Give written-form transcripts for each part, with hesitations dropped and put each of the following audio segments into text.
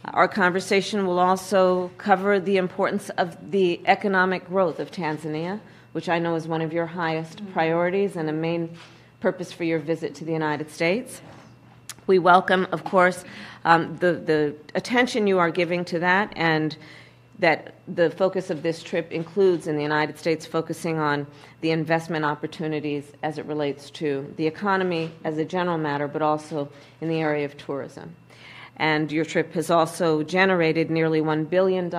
Our conversation will also cover the importance of the economic growth of Tanzania, which I know is one of your highest priorities and a main purpose for your visit to the United States. We welcome, of course, the attention you are giving to that, and that the focus of this trip includes in the United States focusing on the investment opportunities as it relates to the economy as a general matter, but also in the area of tourism. And your trip has also generated nearly $1 billion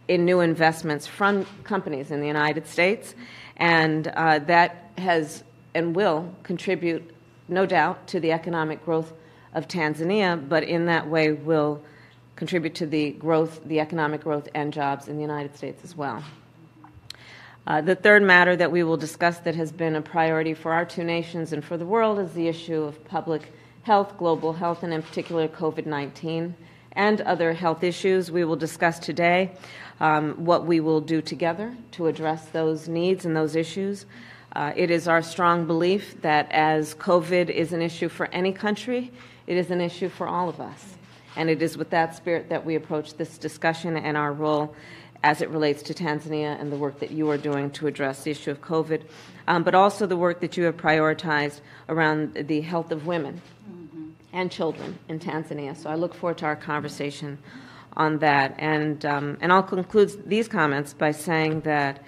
in new investments from companies in the United States, and that has and will contribute, no doubt, to the economic growth of Tanzania, but in that way will contribute to the growth, the economic growth and jobs in the United States as well. The third matter that we will discuss that has been a priority for our two nations and for the world is the issue of public health, global health, and in particular COVID-19 and other health issues. We will discuss today what we will do together to address those needs and those issues. It is our strong belief that as COVID is an issue for any country, it is an issue for all of us. And it is with that spirit that we approach this discussion and our role as it relates to Tanzania and the work that you are doing to address the issue of COVID, but also the work that you have prioritized around the health of women and children in Tanzania. So I look forward to our conversation on that. And I'll conclude these comments by saying that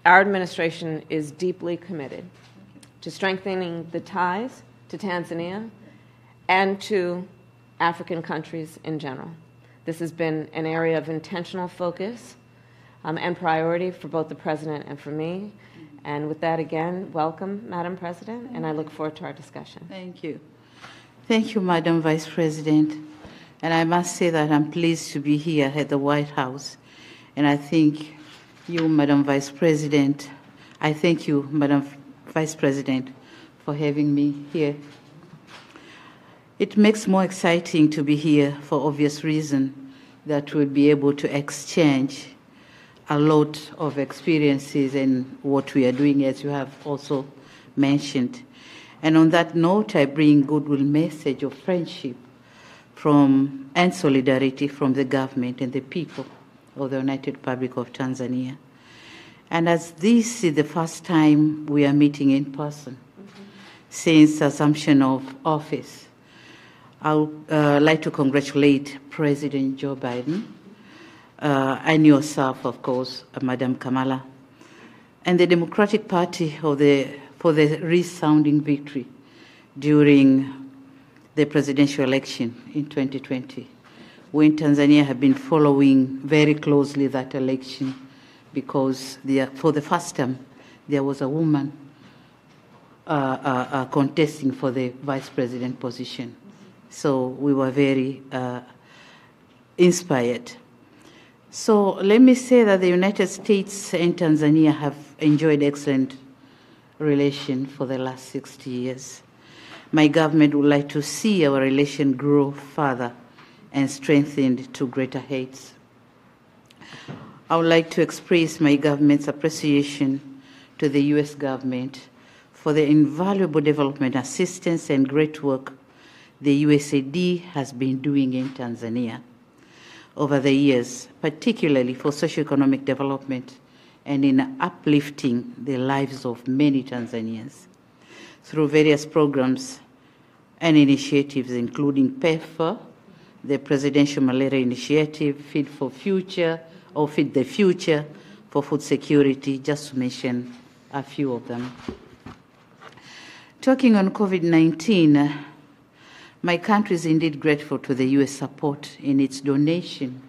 our administration is deeply committed to strengthening the ties to Tanzania and to African countries in general. This has been an area of intentional focus and priority for both the President and for me. And with that, again, welcome, Madam President, and I look forward to our discussion. Thank you. Thank you, Madam Vice President. And I must say that I'm pleased to be here at the White House. And I thank you, Madam Vice President. I thank you, Madam Vice President, for having me here. It makes more exciting to be here for obvious reason that we'll be able to exchange a lot of experiences in what we are doing, as you have also mentioned. And on that note, I bring goodwill message of friendship and solidarity from the government and the people of the United Republic of Tanzania. And as this is the first time we are meeting in person since assumption of office, I would like to congratulate President Joe Biden and yourself, of course, Madam Kamala, and the Democratic Party for the resounding victory during the presidential election in 2020. We in Tanzania have been following very closely that election because for the first time there was a woman contesting for the vice president position. So we were very inspired. So let me say that the United States and Tanzania have enjoyed excellent relations for the last 60 years. My government would like to see our relation grow further and strengthened to greater heights. I would like to express my government's appreciation to the U.S. government for the invaluable development assistance and great work the USAID has been doing in Tanzania over the years, particularly for socioeconomic development and in uplifting the lives of many Tanzanians through various programs and initiatives, including PEPFAR, the Presidential Malaria Initiative, Feed the Future for Food Security, just to mention a few of them. Talking on COVID-19, my country is indeed grateful to the U.S. support in its donation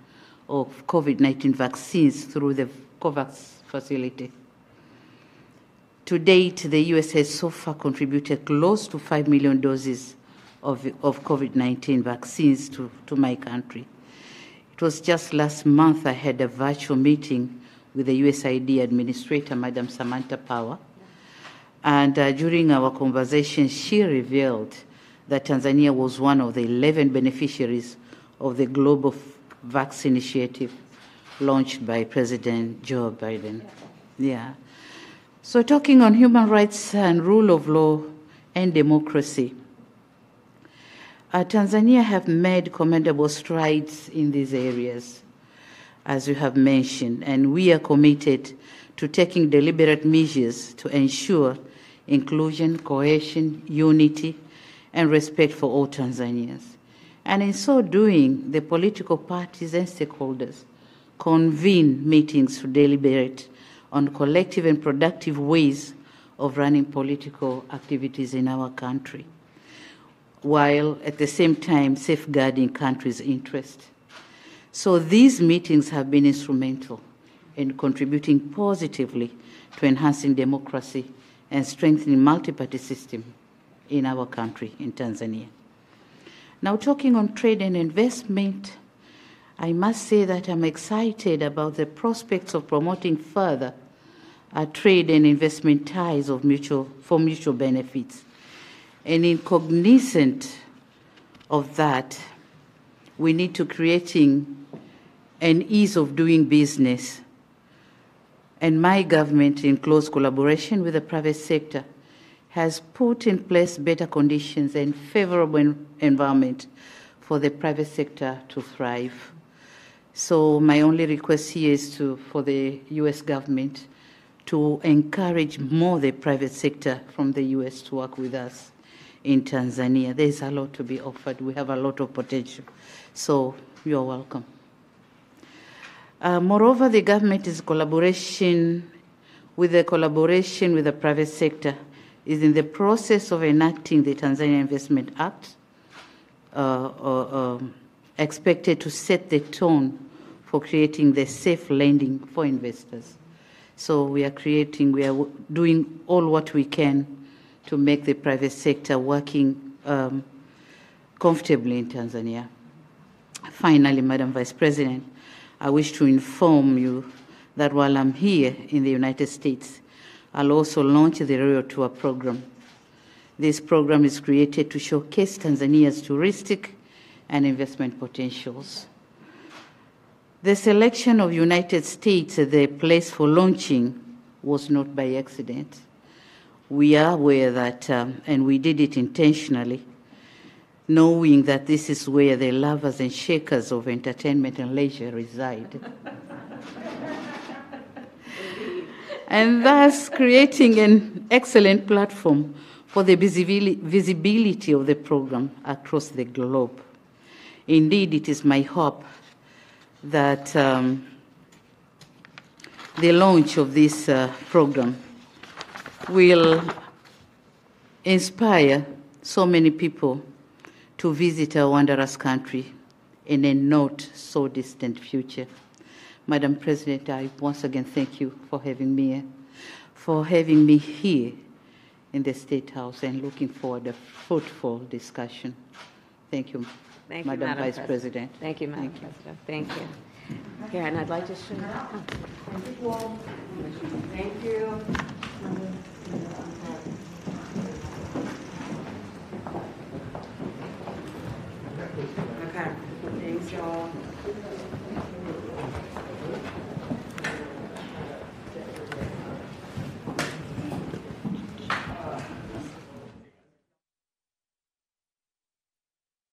of COVID-19 vaccines through the COVAX facility. To date, the U.S. has so far contributed close to 5 million doses of COVID-19 vaccines to my country. It was just last month I had a virtual meeting with the USAID Administrator, Madam Samantha Power, and during our conversation, she revealed that Tanzania was one of the 11 beneficiaries of the Global Vaccine Initiative launched by President Joe Biden. Yeah. So talking on human rights and rule of law and democracy, Tanzania have made commendable strides in these areas, as you have mentioned, and we are committed to taking deliberate measures to ensure inclusion, cohesion, unity, and respect for all Tanzanians. And in so doing, the political parties and stakeholders convene meetings to deliberate on collective and productive ways of running political activities in our country, while at the same time safeguarding country's interest. So these meetings have been instrumental in contributing positively to enhancing democracy and strengthening multi-party system in our country, in Tanzania. Now, talking on trade and investment, I must say that I'm excited about the prospects of promoting further trade and investment ties for mutual benefits. And in cognizant of that, we need to creating an ease of doing business. And my government, in close collaboration with the private sector, has put in place better conditions and favorable environment for the private sector to thrive. So my only request here is for the U.S. government to encourage more the private sector from the U.S. to work with us in Tanzania. There's a lot to be offered. We have a lot of potential. So you're welcome. Moreover, the government is collaboration with the private sector is in the process of enacting the Tanzania Investment Act, expected to set the tone for creating the safe lending for investors. So we are doing all what we can to make the private sector working comfortably in Tanzania. Finally, Madam Vice President, I wish to inform you that while I'm here in the United States, I'll also launch the Royal Tour program. This program is created to showcase Tanzania's touristic and investment potentials. The selection of United States as the place for launching was not by accident. We are aware that, and we did it intentionally, knowing that this is where the lovers and shakers of entertainment and leisure reside. And thus creating an excellent platform for the visibility of the program across the globe. Indeed, it is my hope that the launch of this program will inspire so many people to visit our wondrous country in a not so distant future. Madam President, I once again thank you for having me here in the State House and looking forward to a fruitful discussion. Thank you, Madam Vice President. Thank you, Madam President. Thank you. Here, and I'd like to show you.